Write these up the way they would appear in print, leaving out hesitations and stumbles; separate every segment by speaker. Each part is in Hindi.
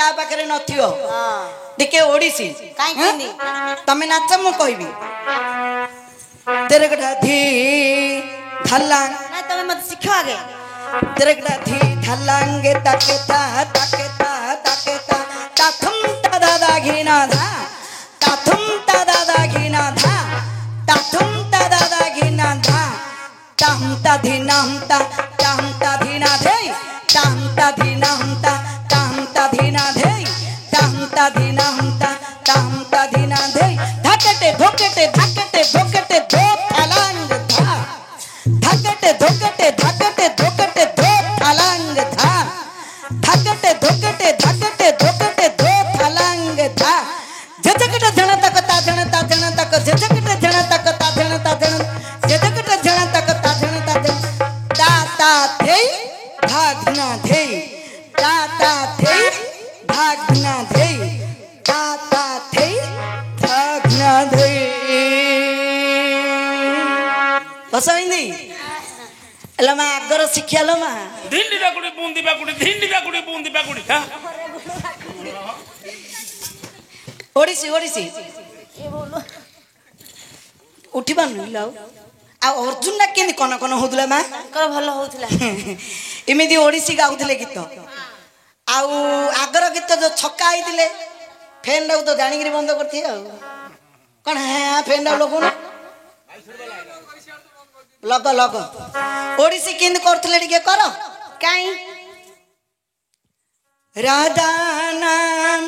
Speaker 1: का पाखरे नथियो टिके ओडिसी
Speaker 2: काई केंदी
Speaker 1: तमे नाच मु कहबी तेरे गडा धी धल्ला
Speaker 2: ना तमे मत सिखो आगे
Speaker 1: तेरे गडा धी धल्लांगे तकेता तकेता तकेता ताथुम ता दादा घिना धा ताथुम ता दादा घिना धा ताथुम ता दादा घिना धा तामता धिनामता तामता धिना धे तामता धिनामता तामता धिना धे तामता धिनामता तामता धिना धे धकटे धोकटे धकटे धोकटे धो थलांग धा धकटे धोकटे धकटे धोकटे धो थलांग धा धकटे धोकटे धकटे धोकटे धो थलांग धा जजकट जण तक ता जण तक जजकट जण तक ता जण जजकट जण तक ता जण ता थे भागना थे ता थे भागना थे ता थे भागना थे बसइंदी लमा आगर शिक्षा लमा
Speaker 3: धिंडी बाकुड़ी बूंदी बाकुड़ी हां
Speaker 1: ओडिसी ओडिसी उठिबा नलाउ आ अर्जुन ना केनी कोन कोन होदला मा
Speaker 2: कर भलो होतला
Speaker 1: एमिदी ओडिसी गाउथले गीत आउ आगर गीत जो छक्का आइदिले फैन डाउ तो जानी गिरी बंद करथि आ कोन है फैन डाउ लोगन लग ओडिसी केन करथले टिके कर
Speaker 2: काई
Speaker 1: राधा नाम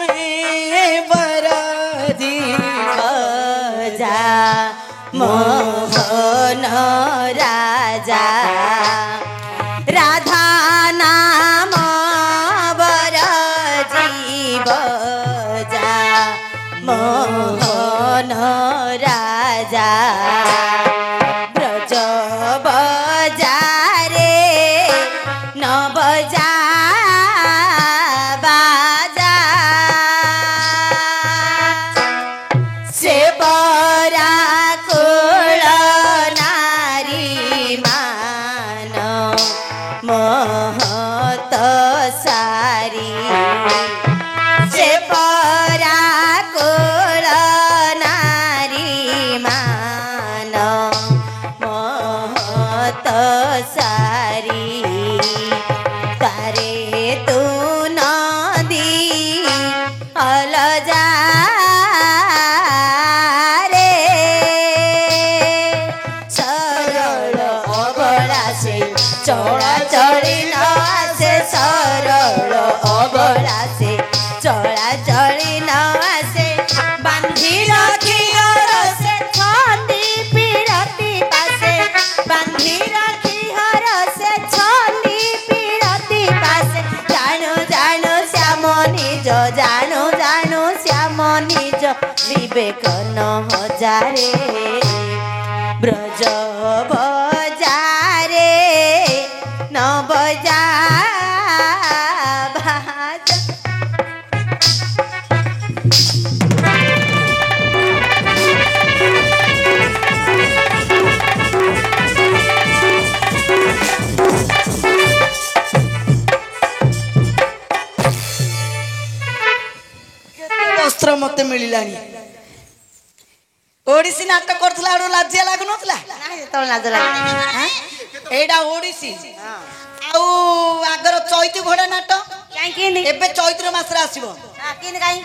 Speaker 1: बरदी
Speaker 2: जा मोहन राजा राधा नाम बर जीव जा मोहन राजा ब्रज बजारे न बजा बाजा से बरा कुल नारी मान महत सारी से बरा कुल नारी मान महत सारी तारे तू नदी अलजा रे सरल अबला से चौड़ा चढ़ी न आसे सरल अबला से चौड़ा चढ़ी न आसे बांधी रखी से छंदी पीरती पासे बांधी रखी हर से छंदी पीरती पासे जानो जानो श्याम निज जानो जानो श्याम निज विवेक न हजारे ब्रज बजारे न बजा बाजा
Speaker 1: वस्त्र मते मिलिलानी ओडिसी नाटक करथला आरो लाजिया लागु नथला
Speaker 2: नाही तो लाज लागे
Speaker 1: हां एडा ओडिसी आउ आगर चैती घोड़ा नाटक
Speaker 2: काई केनी
Speaker 1: एबे चैत्र मास रे आसीबो
Speaker 2: केनी काई